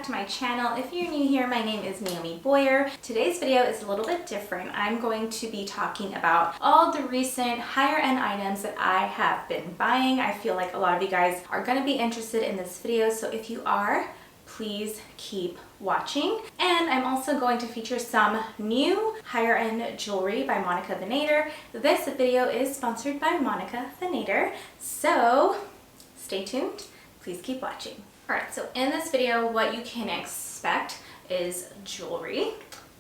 to my channel. If you're new here, my name is Naomi Boyer. Today's video is a little bit different. I'm going to be talking about all the recent higher end items that I have been buying. I feel like a lot of you guys are going to be interested in this video, so if you are, please keep watching. And I'm also going to feature some new higher end jewelry by Vinader. This video is sponsored by Vinader, so stay tuned. Please keep watching. Alright, so in this video, what you can expect is jewelry,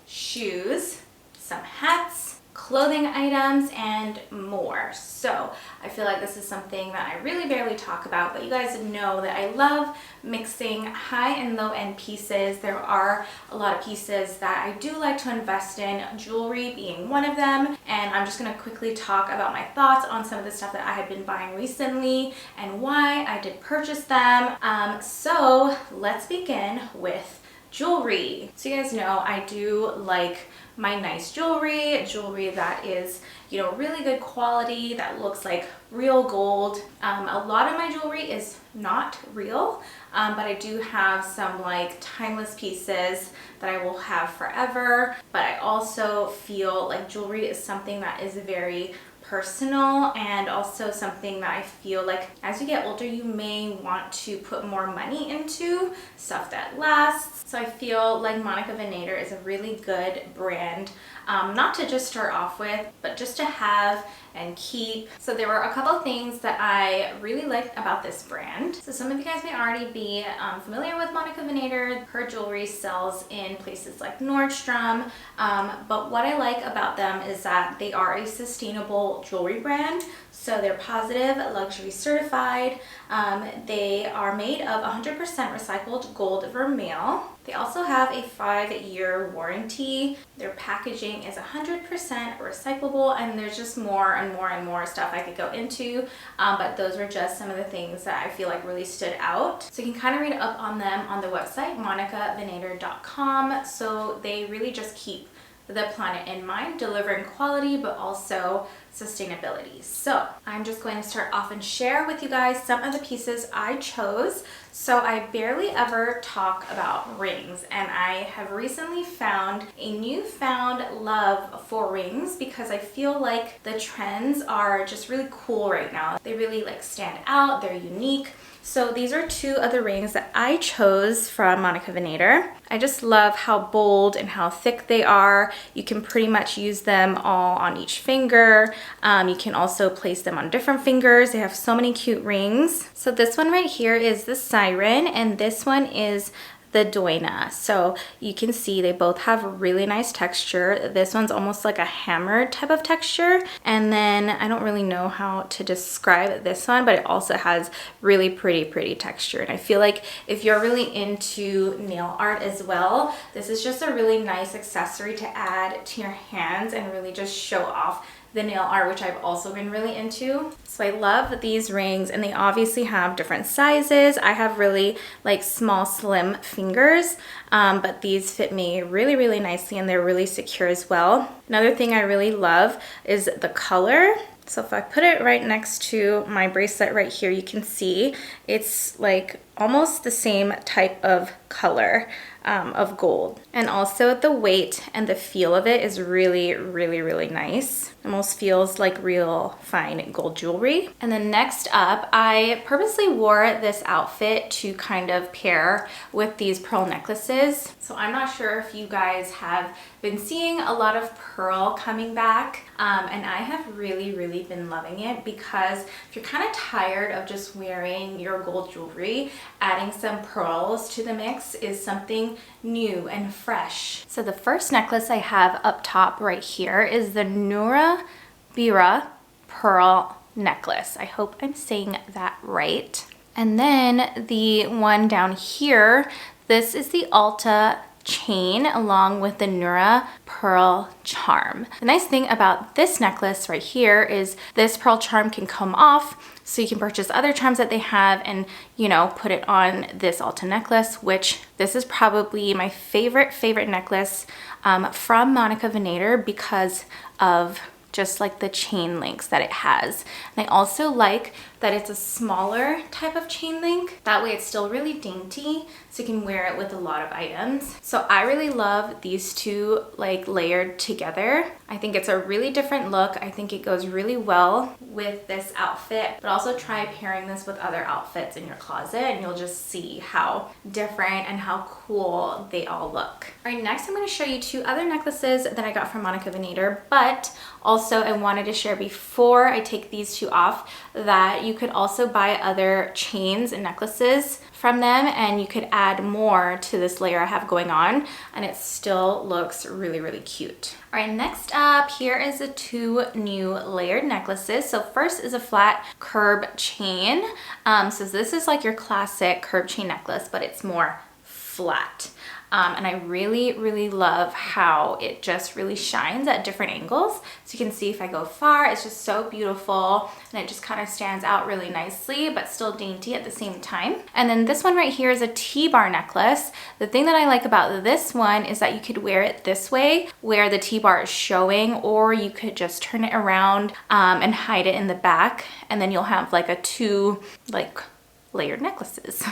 shoes, some hats, clothing items, and more. So I feel like this is something that I really barely talk about, but you guys know that I love mixing high and low end pieces. There are a lot of pieces that I do like to invest in, jewelry being one of them, and I'm just going to quickly talk about my thoughts on some of the stuff that I have been buying recently and why I did purchase them. So let's begin with jewelry. So you guys know I do like my nice jewelry that is, you know, really good quality, that looks like real gold. A lot of my jewelry is not real, but I do have some like timeless pieces that I will have forever. But I also feel like jewelry is something that is very personal, and also something that I feel like as you get older you may want to put more money into stuff that lasts. So I feel like Vinader is a really good brand, not to just start off with, but just to have and keep. So there were a couple things that I really liked about this brand. So some of you guys may already be familiar with Vinader. Her jewelry sells in places like Nordstrom, but what I like about them is that they are a sustainable jewelry brand. So they're positive luxury certified. They are made of 100% recycled gold vermeil. They also have a 5-year warranty. Their packaging is 100% recyclable, and there's just more and more and more stuff I could go into, but those were just some of the things that I feel like really stood out. So you can kind of read up on them on the website monicavinader.com. So they really just keep the planet in mind, delivering quality but also sustainability. So I'm just going to start off and share with you guys some of the pieces I chose. So I barely ever talk about rings, and I have recently found a newfound love for rings because I feel like the trends are just really cool right now. They really like stand out, they're unique. So these are two of the rings that I chose from Vinader. I just love how bold and how thick they are. You can pretty much use them all on each finger. You can also place them on different fingers. They have so many cute rings. So this one right here is the siren, and this one is the doina. So you can see they both have really nice texture. This one's almost like a hammered type of texture, and then I don't really know how to describe this one, but it also has really pretty texture. And I feel like if you're really into nail art as well, this is just a really nice accessory to add to your hands and really just show off the nail art, which I've also been really into. So I love these rings, and they obviously have different sizes. I have really like small, slim fingers, but these fit me really nicely, and they're really secure as well. Another thing I really love is the color. So if I put it right next to my bracelet right here, you can see it's like almost the same type of color of gold. And also the weight and the feel of it is really nice. Almost feels like real fine gold jewelry. And then next up, I purposely wore this outfit to kind of pair with these pearl necklaces. So I'm not sure if you guys have been seeing a lot of pearl coming back, and I have really been loving it, because if you're kind of tired of just wearing your gold jewelry, adding some pearls to the mix is something new and fresh. So the first necklace I have up top right here is the Bira pearl necklace. I hope I'm saying that right. And then the one down here, this is the Ulta Chain along with the Nura pearl charm. The nice thing about this necklace right here is this pearl charm can come off, so you can purchase other charms that they have and, you know, put it on this Ulta necklace, which this is probably my favorite necklace from Vinader because of just like the chain links that it has. And I also like that it's a smaller type of chain link. That way it's still really dainty, so you can wear it with a lot of items. So I really love these two like layered together. I think it's a really different look. I think it goes really well with this outfit, but also try pairing this with other outfits in your closet and you'll just see how different and how cool they all look. All right, next I'm going to show you two other necklaces that I got from Venator, but also I wanted to share before I take these two off that you could also buy other chains and necklaces from them and you could add more to this layer I have going on and it still looks really, really cute. All right, next up, here is the two new layered necklaces. So first is a flat curb chain. So this is like your classic curb chain necklace, but it's more flat. And I really, really love how it just really shines at different angles. So you can see if I go far, it's just so beautiful and it just kind of stands out really nicely, but still dainty at the same time. And then this one right here is a T-bar necklace. The thing that I like about this one is that you could wear it this way, where the T-bar is showing, or you could just turn it around and hide it in the back. And then you'll have like a two, like, layered necklaces.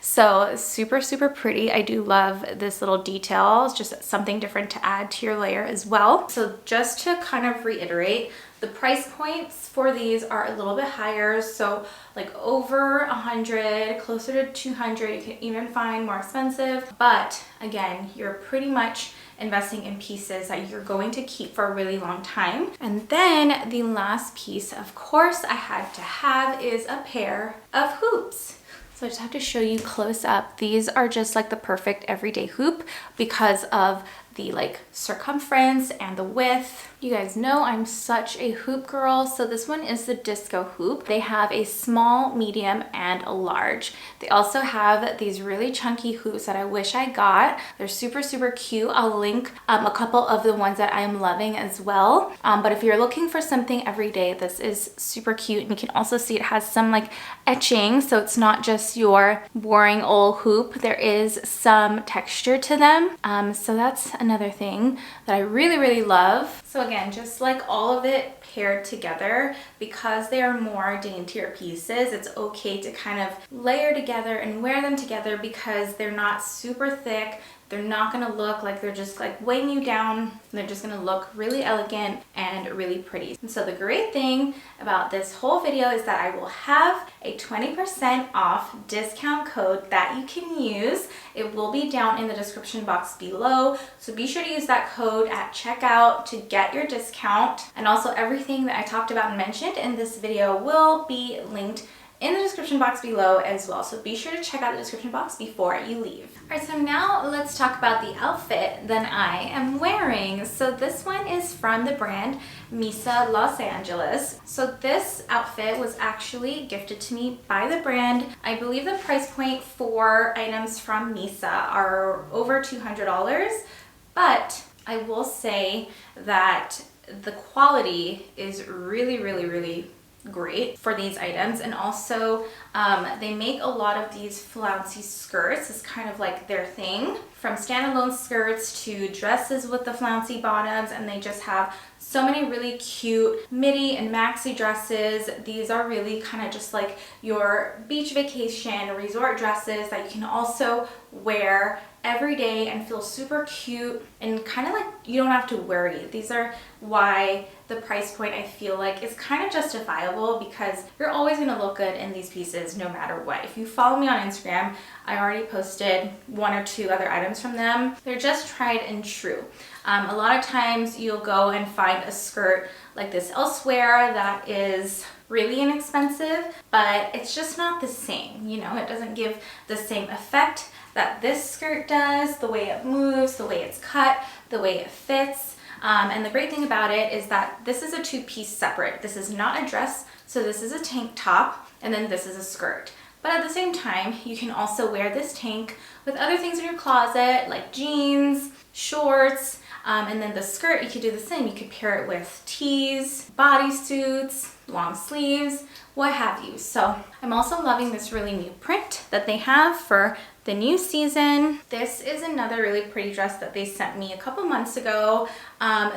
So super, super pretty. I do love this little detail. It's just something different to add to your layer as well. So just to kind of reiterate, the price points for these are a little bit higher. So like over 100, closer to 200, you can even find more expensive. But again, you're pretty much investing in pieces that you're going to keep for a really long time. And then the last piece, of course, I had to have is a pair of hoops. So I just have to show you close up. These are just like the perfect everyday hoop because of the like circumference and the width. You guys know I'm such a hoop girl. So this one is the disco hoop. They have a small, medium, and a large. They also have these really chunky hoops that I wish I got. They're super, super cute. I'll link a couple of the ones that I am loving as well. But if you're looking for something every day, this is super cute. And you can also see it has some like etching. So it's not just your boring old hoop. There is some texture to them. So that's another thing that I really, really love. So again, just like all of it paired together, because they are more daintier pieces, it's okay to kind of layer together and wear them together because they're not super thick. They're not gonna look like they're just like weighing you down. They're just gonna look really elegant and really pretty. And so the great thing about this whole video is that I will have a 20% off discount code that you can use. It will be down in the description box below. So be sure to use that code at checkout to get your discount. And also everything that I talked about and mentioned in this video will be linked in the description box below as well. So be sure to check out the description box before you leave. All right, so now let's talk about the outfit that I am wearing. So this one is from the brand Misa Los Angeles. So this outfit was actually gifted to me by the brand. I believe the price point for items from Misa are over $200, but I will say that the quality is really, really, really great for these items. And also they make a lot of these flouncy skirts. It's kind of like their thing, from standalone skirts to dresses with the flouncy bottoms, and they just have so many really cute midi and maxi dresses. These are really kind of just like your beach vacation resort dresses that you can also wear every day and feel super cute and kind of like you don't have to worry. These are why the price point, I feel like, is kind of justifiable, because you're always going to look good in these pieces no matter what. If you follow me on Instagram, I already posted one or two other items from them. They're just tried and true. A lot of times you'll go and find a skirt like this elsewhere that is really inexpensive, but it's just not the same. You know, it doesn't give the same effect that this skirt does, the way it moves, the way it's cut, the way it fits. And the great thing about it is that this is a two-piece separate. This is not a dress, so this is a tank top, and then this is a skirt. But at the same time, you can also wear this tank with other things in your closet, like jeans, shorts, and then the skirt, you could do the same. You could pair it with tees, bodysuits, long sleeves, what have you. So I'm also loving this really new print that they have for the new season. This is another really pretty dress that they sent me a couple months ago.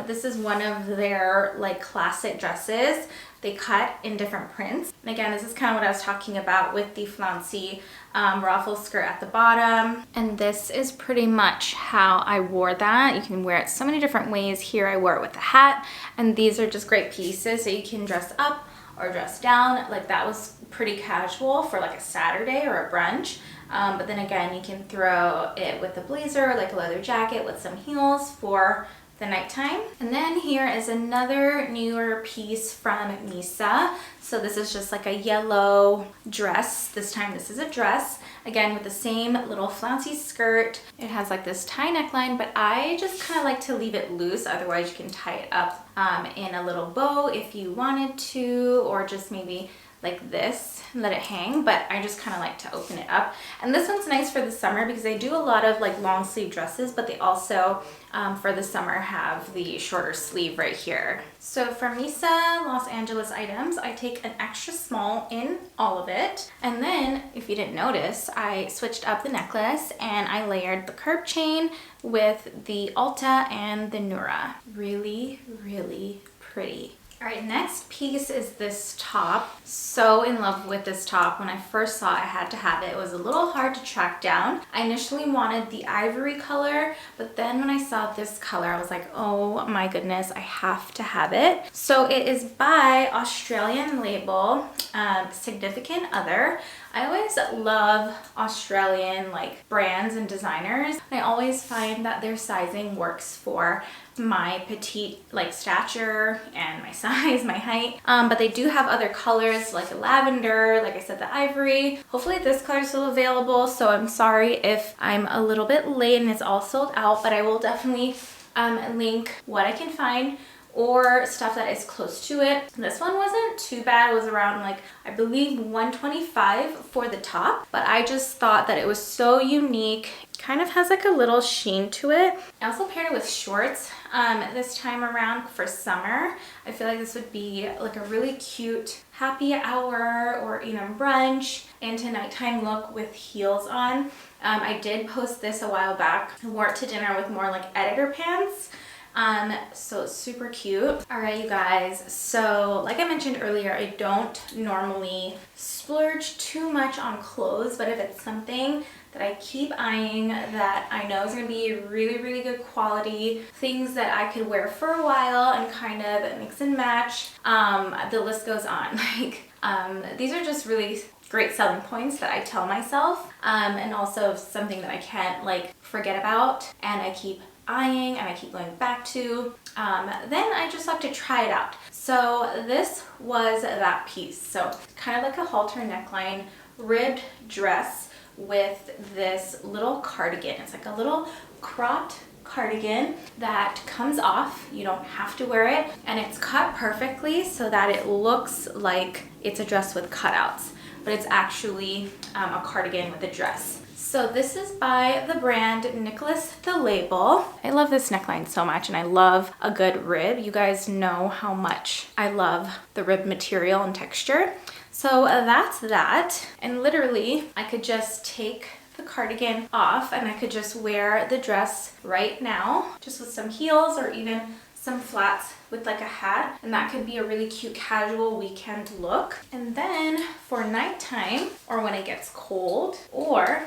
This is one of their like classic dresses. They cut in different prints. And again, this is kind of what I was talking about with the flouncy ruffle skirt at the bottom. And this is pretty much how I wore that. You can wear it so many different ways. Here I wore it with a hat, and these are just great pieces so you can dress up or dress down. Like that was pretty casual for like a Saturday or a brunch. But then again, you can throw it with a blazer, like a leather jacket with some heels for the nighttime. And then here is another newer piece from Misa. So this is just like a yellow dress. This time this is a dress, again with the same little flouncy skirt. It has like this tie neckline, but I just kind of like to leave it loose. Otherwise you can tie it up in a little bow if you wanted to, or just maybe like this and let it hang, but I just kind of like to open it up. And this one's nice for the summer because they do a lot of like long sleeve dresses, but they also for the summer have the shorter sleeve right here. So for Misa Los Angeles items, I take an extra small in all of it. And then if you didn't notice, I switched up the necklace and I layered the curb chain with the Ulta and the Nura. Really, really pretty. All right, next piece is this top. So in love with this top. When I first saw it, I had to have it. It was a little hard to track down. I initially wanted the ivory color, but then when I saw this color, I was like, oh my goodness, I have to have it. So it is by Australian label, Significant Other. I always love Australian like brands and designers. I always find that their sizing works for my petite like stature and my size, my height. But they do have other colors like a lavender, like I said, the ivory. Hopefully this color is still available. So I'm sorry if I'm a little bit late and it's all sold out, but I will definitely link what I can find or stuff that is close to it. This one wasn't too bad. It was around like, I believe $125 for the top, but I just thought that it was so unique. Kind of has like a little sheen to it. I also paired it with shorts this time around for summer. I feel like this would be like a really cute happy hour or even brunch into nighttime look with heels on. I did post this a while back. I wore it to dinner with more like editor pants. So it's super cute. All right, you guys. So like I mentioned earlier, I don't normally splurge too much on clothes, but if it's something that I keep eyeing that I know is going to be really, really good quality, things that I could wear for a while and kind of mix and match, the list goes on. Like, these are just really great selling points that I tell myself, and also something that I can't like forget about and I keep eyeing and I keep going back to. Then I just like to try it out. So this was that piece. So kind of like a halter neckline ribbed dress with this little cardigan. It's like a little cropped cardigan that comes off. You don't have to wear it, and it's cut perfectly so that it looks like it's a dress with cutouts, but it's actually a cardigan with a dress. So this is by the brand Nicholas the Label. I love this neckline so much, and I love a good rib. You guys know how much I love the rib material and texture. So that's that. And literally I could just take the cardigan off and I could just wear the dress right now, just with some heels or even some flats with like a hat, and that could be a really cute casual weekend look. And then for nighttime or when it gets cold or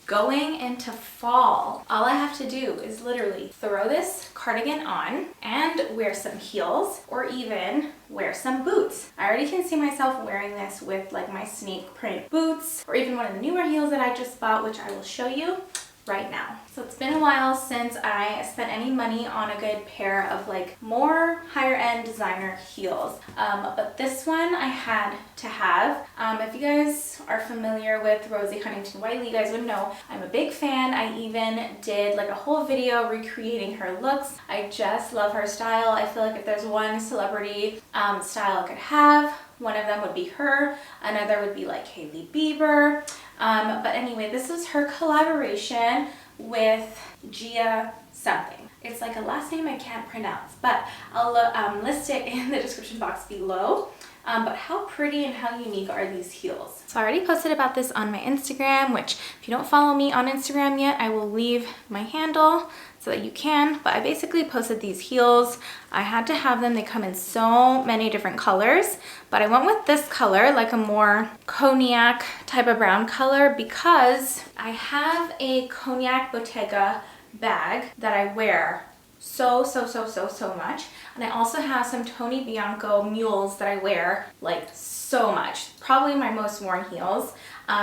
going into fall, all I have to do is literally throw this cardigan on and wear some heels or even wear some boots. I already can see myself wearing this with like my snake print boots or even one of the newer heels that I just bought, which I will show you right now. So it's been a while since I spent any money on a good pair of like more higher end designer heels. But this one I had to have. If you guys are familiar with Rosie Huntington-Whiteley, you guys would know I'm a big fan. I even did like a whole video recreating her looks. I just love her style. I feel like if there's one celebrity style I could have, one of them would be her, another would be like Hailey Bieber. But anyway, this is her collaboration with Gia something. It's like a last name I can't pronounce, but I'll list it in the description box below. but how pretty and how unique are these heels? So I already posted about this on my Instagram, which if you don't follow me on Instagram yet, I will leave my handle so that you can. But I basically posted these heels. I had to have them. They come in so many different colors, but I went with this color, like a more cognac type of brown color, because I have a cognac Bottega bag that I wear so much. And I also have some Tony Bianco mules that I wear like so much, probably my most worn heels.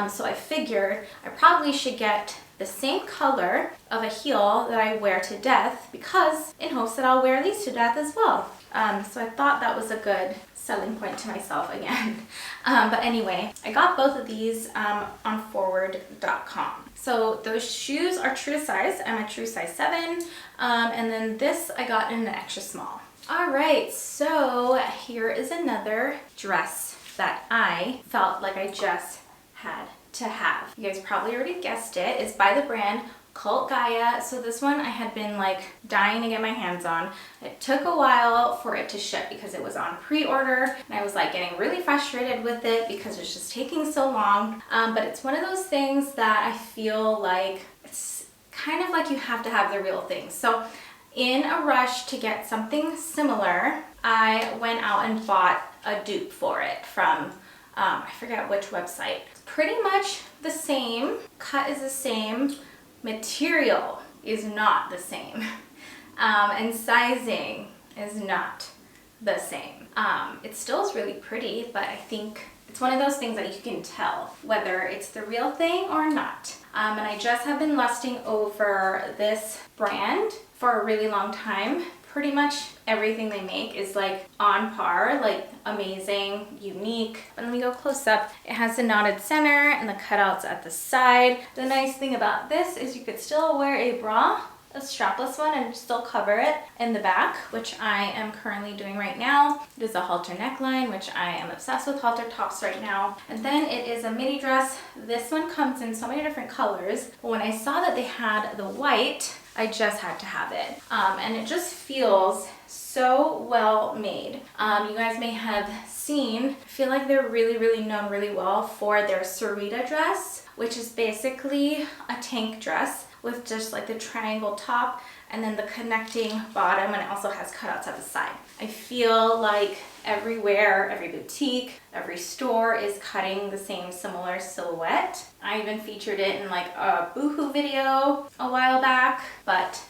So I figured I probably should get the same color of a heel that I wear to death, because in hopes that I'll wear these to death as well. So I thought that was a good selling point to myself again. But anyway, I got both of these on forward.com. So those shoes are true to size. I'm a true size 7. And then this I got in an extra small. All right, so here is another dress that I felt like I just had to have. You guys probably already guessed it. It's by the brand Cult Gaia. So this one I had been like dying to get my hands on. It took a while for it to ship because it was on pre-order, and I was like getting really frustrated with it because it's just taking so long. But it's one of those things that I feel like it's kind of like you have to have the real thing. So in a rush to get something similar, I went out and bought a dupe for it from I forget which website. Pretty much the same, cut is the same, material is not the same, and sizing is not the same. It still is really pretty, but I think it's one of those things that you can tell whether it's the real thing or not. And I just have been lusting over this brand for a really long time. Pretty much everything they make is like on par, like amazing, unique. But let me go close up. It has the knotted center and the cutouts at the side. The nice thing about this is you could still wear a bra, a strapless one, and still cover it in the back, which I am currently doing right now. It is a halter neckline, which I am obsessed with halter tops right now. And then it is a midi dress. This one comes in so many different colors, but when I saw that they had the white, I just had to have it. And it just feels so well made. You guys may have seen, I feel like they're really known really well for their Sarita Dress, which is basically a tank dress with just like the triangle top and then the connecting bottom, and it also has cutouts at the side. I feel like everywhere, every boutique, every store is cutting the same similar silhouette. I even featured it in like a Boohoo video a while back, but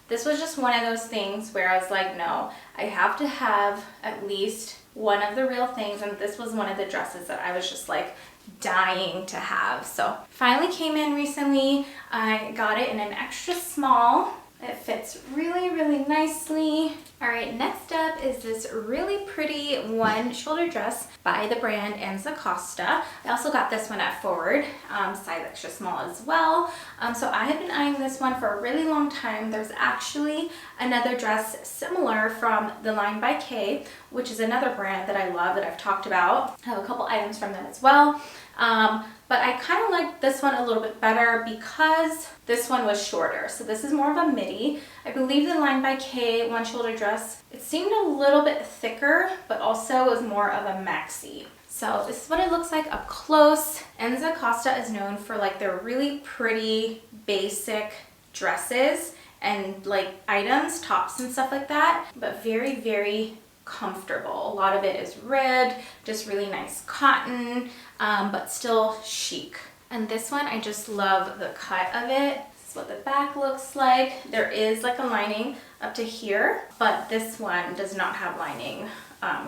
this was just one of those things where I was like, no, I have to have at least one of the real things, and this was one of the dresses that I was just like dying to have. So finally came in recently. I got it in an extra small. It fits really nicely. All right, next up is this really pretty one shoulder dress by the brand Enza Costa. I also got this one at Forward, size extra small as well. So I have been eyeing this one for a really long time. There's actually another dress similar from the line by K, which is another brand that I love that I've talked about. I have a couple items from them as well. But I kind of like this one a little bit better because this one was shorter. So this is more of a midi. I believe the line by K one shoulder dress, it seemed a little bit thicker, but also was more of a maxi. So this is what it looks like up close. Enza Costa is known for like their really pretty basic dresses and like items, tops and stuff like that, but very comfortable. A lot of it is ribbed, just really nice cotton, but still chic. And this one, I just love the cut of it. This is what the back looks like. There is like a lining up to here, but this one does not have lining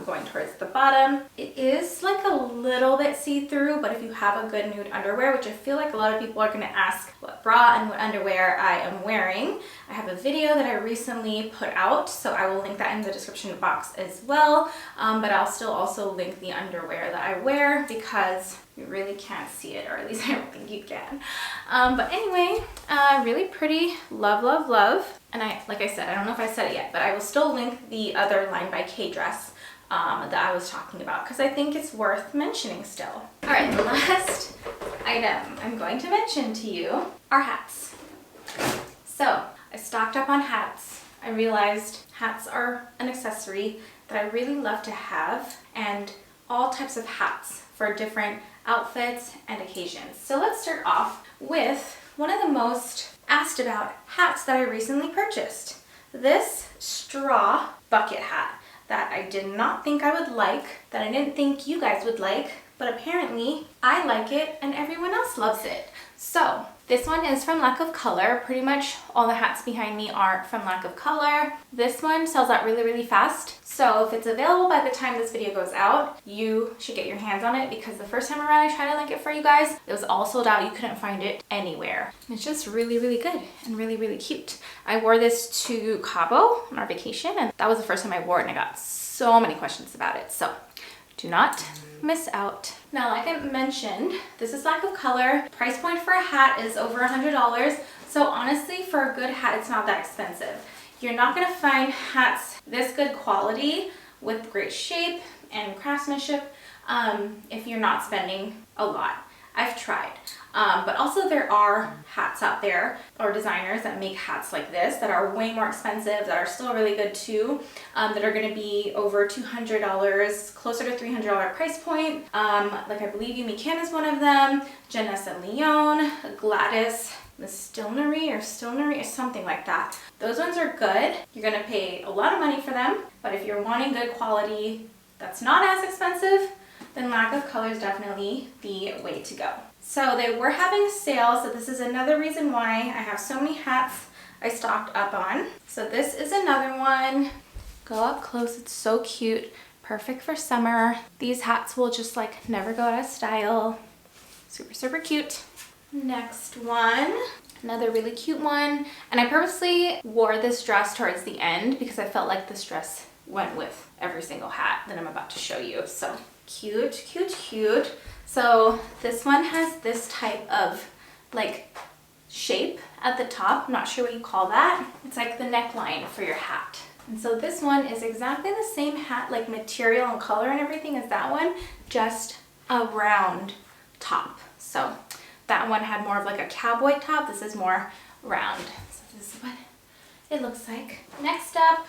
going towards the bottom. It is like a little bit see-through, but if you have a good nude underwear, which I feel like a lot of people are going to ask what bra and what underwear I am wearing, I have a video that I recently put out, so I will link that in the description box as well, but I'll still also link the underwear that I wear because you really can't see it, or at least I don't think you can. But anyway, really pretty, love. And like I said, I don't know if I said it yet, but I will still link the other line by K dress that I was talking about because I think it's worth mentioning still. All right, the last item I'm going to mention to you are hats. So I stocked up on hats. I realized hats are an accessory that I really love to have, and all types of hats for different outfits and occasions. So let's start off with one of the most asked about hats that I recently purchased. This straw bucket hat that I did not think I would like, that I didn't think you guys would like, but apparently I like it and everyone else loves it. So this one is from Lack of Color. Pretty much all the hats behind me are from Lack of Color. This one sells out really, really fast. So if it's available by the time this video goes out, you should get your hands on it, because the first time around I tried to link it for you guys, it was all sold out. You couldn't find it anywhere. It's just really, really good and really, really cute. I wore this to Cabo on our vacation, and that was the first time I wore it, and I got so many questions about it. So do not miss out. Now, like I mentioned, this is Lack of Color. Price point for a hat is over $100. So honestly, for a good hat, it's not that expensive. You're not gonna find hats this good quality with great shape and craftsmanship if you're not spending a lot. I've tried. But also there are hats out there, or designers that make hats like this that are way more expensive, that are still really good too, that are going to be over $200, closer to $300 price point. Like I believe Yumi Can is one of them, Janessa Leon, Gladys Stillnery or something like that. Those ones are good. You're going to pay a lot of money for them, but if you're wanting good quality that's not as expensive, then Lack of Color is definitely the way to go. So they were having a sale, so this is another reason why I have so many hats I stocked up on. So this is another one. Go up close, it's so cute. Perfect for summer. These hats will just like never go out of style. Super, super cute. Next one, another really cute one. And I purposely wore this dress towards the end because I felt like this dress went with every single hat that I'm about to show you. So cute, cute, cute. So this one has this type of like shape at the top. I'm not sure what you call that. It's like the neckline for your hat. And so this one is exactly the same hat, like material and color and everything as that one, just a round top. So that one had more of like a cowboy top. This is more round. So this is what it looks like. Next up,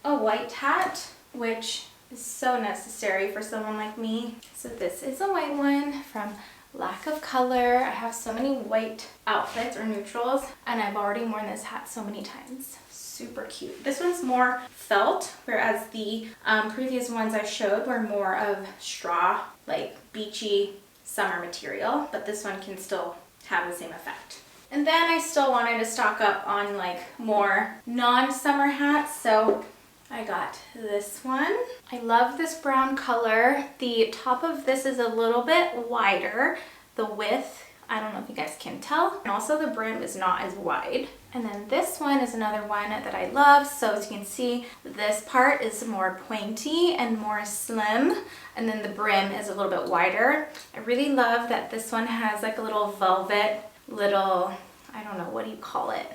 a white hat, which is so necessary for someone like me. So this is a white one from Lack of Color. I have so many white outfits or neutrals, and I've already worn this hat so many times. Super cute. This one's more felt, whereas the previous ones I showed were more of straw, like beachy summer material, but this one can still have the same effect. And then I still wanted to stock up on like more non-summer hats, so I got this one. I love this brown color. The top of this is a little bit wider. The width, I don't know if you guys can tell. And also the brim is not as wide. And then this one is another one that I love. So as you can see, this part is more pointy and more slim. And then the brim is a little bit wider. I really love that this one has like a little velvet, little, I don't know, what do you call it?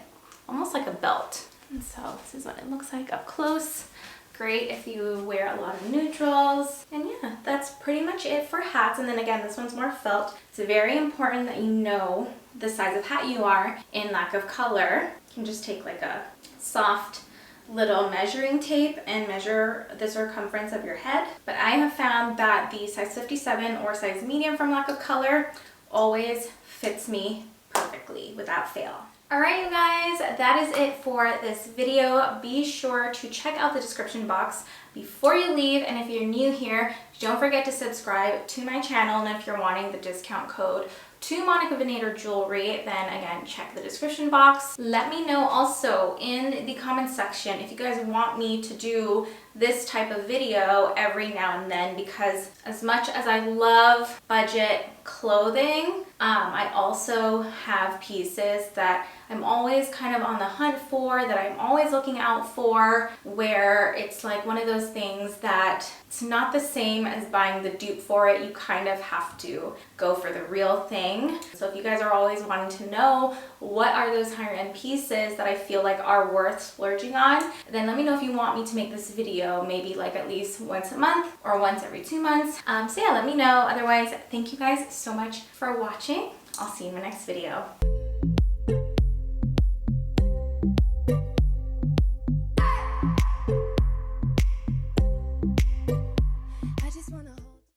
Almost like a belt. And so this is what it looks like up close. Great if you wear a lot of neutrals. And yeah, that's pretty much it for hats. And then again, this one's more felt. It's very important that you know the size of hat you are in Lack of Color. You can just take like a soft little measuring tape and measure the circumference of your head. But I have found that the size 57 or size medium from Lack of Color always fits me perfectly without fail. Alright you guys, that is it for this video. Be sure to check out the description box before you leave, and if you're new here, don't forget to subscribe to my channel, and if you're wanting the discount code to Monica Vinader jewelry, then again, check the description box. Let me know also in the comment section if you guys want me to do this type of video every now and then, because as much as I love budget clothing, I also have pieces that I'm always kind of on the hunt for, that I'm always looking out for, where it's like one of those things that it's not the same as buying the dupe for it. You kind of have to go for the real thing. So if you guys are always wanting to know what are those higher end pieces that I feel like are worth splurging on, then let me know if you want me to make this video maybe like at least once a month or once every 2 months. So yeah, let me know. Otherwise, thank you guys so much for watching. I'll see you in my next video.